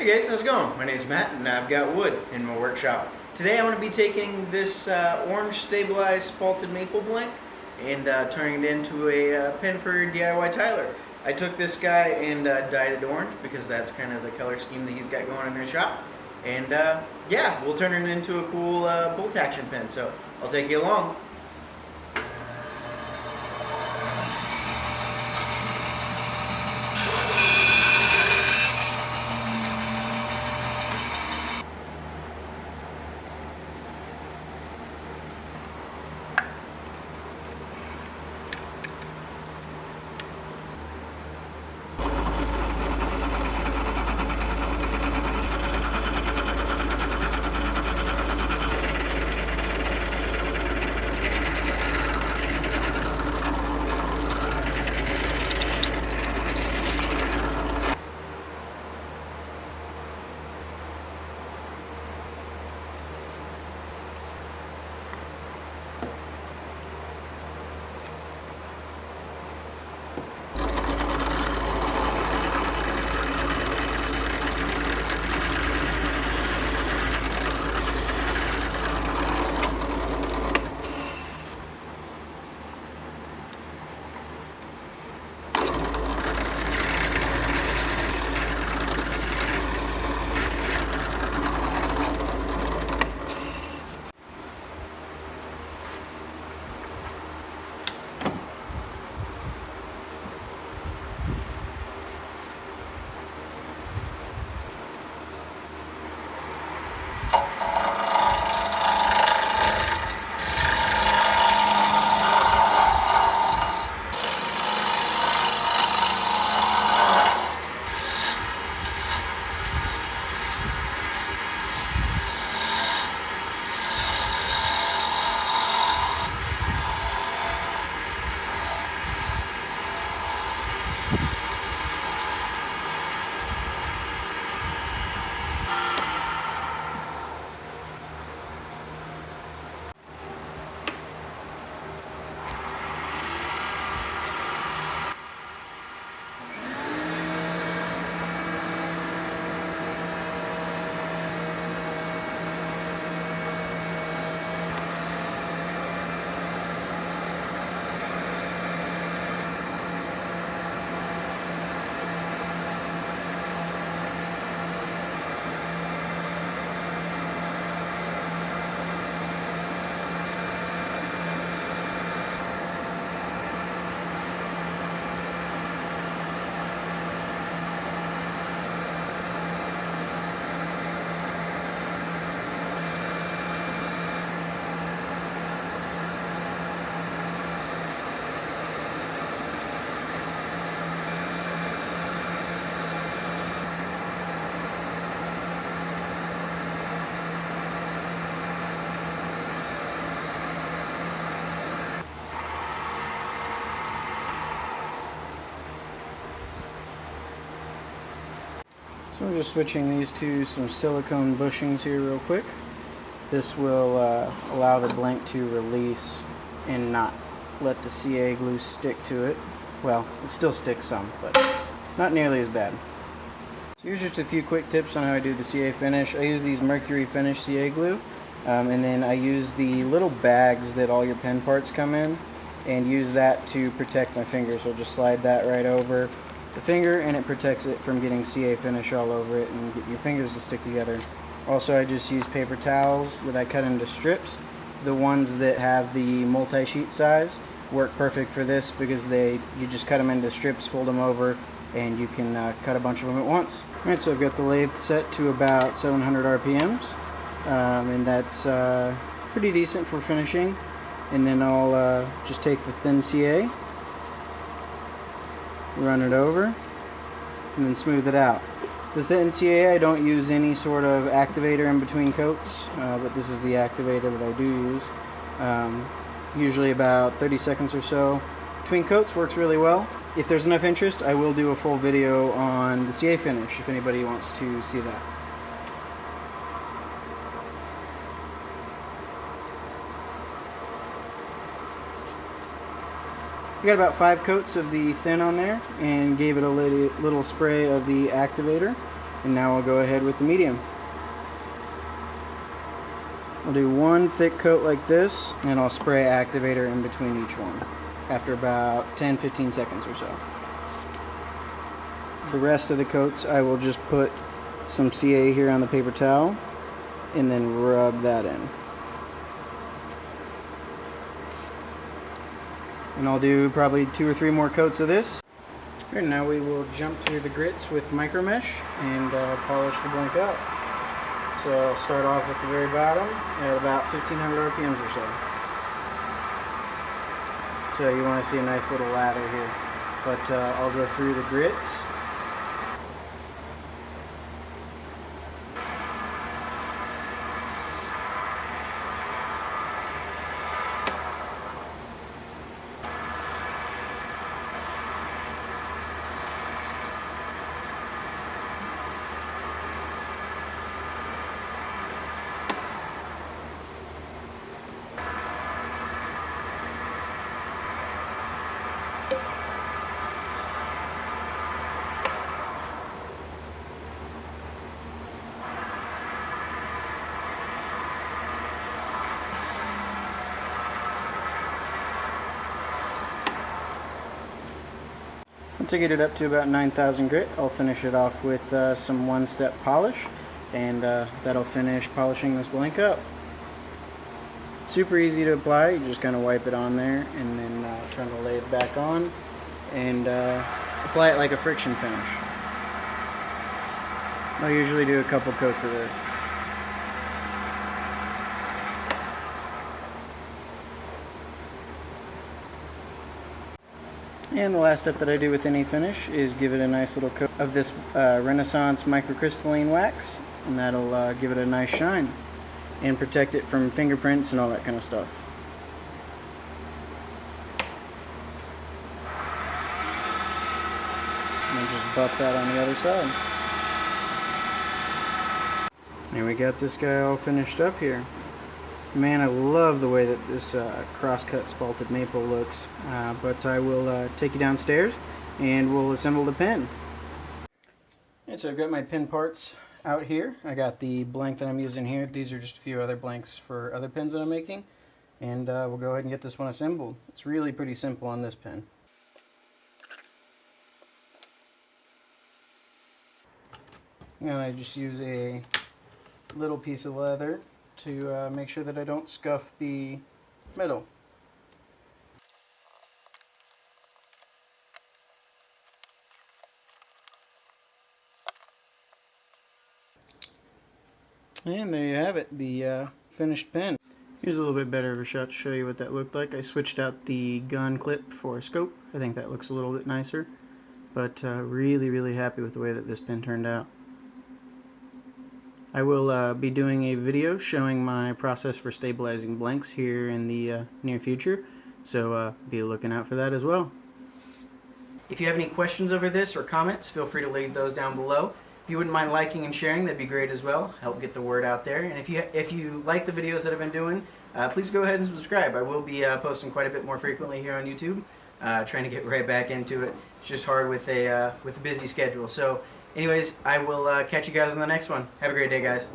Hey guys, how's it going? My name is Matt and I've got wood in my workshop. Today I'm going to be taking this orange stabilized spalted maple blank and turning it into a pen for DIY Tyler. I took this guy and dyed it orange because that's kind of the color scheme that he's got going in his shop. And yeah, we'll turn it into a cool bolt action pen, so I'll take you along. So I'm just switching these to some silicone bushings here real quick. This will allow the blank to release and not let the CA glue stick to it. Well, it still sticks some, but not nearly as bad. So here's just a few quick tips on how I do the CA finish. I use these Mercury Finish CA glue, and then I use the little bags that all your pen parts come in, and use that to protect my fingers. So I'll just slide that right over the finger and it protects it from getting CA finish all over it and get your fingers to stick together. Also, I just use paper towels that I cut into strips. The ones that have the multi-sheet size work perfect for this because you just cut them into strips, fold them over, and you can cut a bunch of them at once. Alright, so I've got the lathe set to about 700 RPMs, and that's pretty decent for finishing. And then I'll just take the thin CA, run it over, and then smooth it out. The thin CA, I don't use any sort of activator in between coats, but this is the activator that I do use. Usually about 30 seconds or so between coats works really well. If there's enough interest, I will do a full video on the CA finish if anybody wants to see that. We got about 5 coats of the thin on there and gave it a little spray of the activator. And now I'll go ahead with the medium. I'll do one thick coat like this, and I'll spray activator in between each one after about 10-15 seconds or so. The rest of the coats I will just put some CA here on the paper towel and then rub that in. And I'll do probably 2 or 3 more coats of this. And now we will jump through the grits with micro mesh and polish the blank up. So I'll start off at the very bottom at about 1500 RPMs or so. So you want to see a nice little lather here. But I'll go through the grits. Once I get it up to about 9,000 grit, I'll finish it off with some one-step polish, and that'll finish polishing this blank up. Super easy to apply. You just kind of wipe it on there and then turn the lathe back on and apply it like a friction finish. I'll usually do a couple coats of this. And the last step that I do with any finish is give it a nice little coat of this Renaissance microcrystalline wax, and that'll give it a nice shine and protect it from fingerprints and all that kind of stuff. And then just buff that on the other side. And we got this guy all finished up here. Man, I love the way that this cross-cut spalted maple looks, but I will take you downstairs and we'll assemble the pen. And so I've got my pen parts out here. I got the blank that I'm using here. These are just a few other blanks for other pens that I'm making, and we'll go ahead and get this one assembled. It's really pretty simple on this pen. And I just use a little piece of leather to make sure that I don't scuff the metal. And there you have it, the finished pen. Here's a little bit better of a shot to show you what that looked like. I switched out the gun clip for a scope. I think that looks a little bit nicer, but really happy with the way that this pen turned out. I will be doing a video showing my process for stabilizing blanks here in the near future, so be looking out for that as well. If you have any questions over this or comments, feel free to leave those down below. If you wouldn't mind liking and sharing, that'd be great as well. Help get the word out there. And if you like the videos that I've been doing, please go ahead and subscribe. I will be posting quite a bit more frequently here on YouTube. Trying to get right back into it. It's just hard with a busy schedule. So anyways, I will catch you guys on the next one. Have a great day, guys.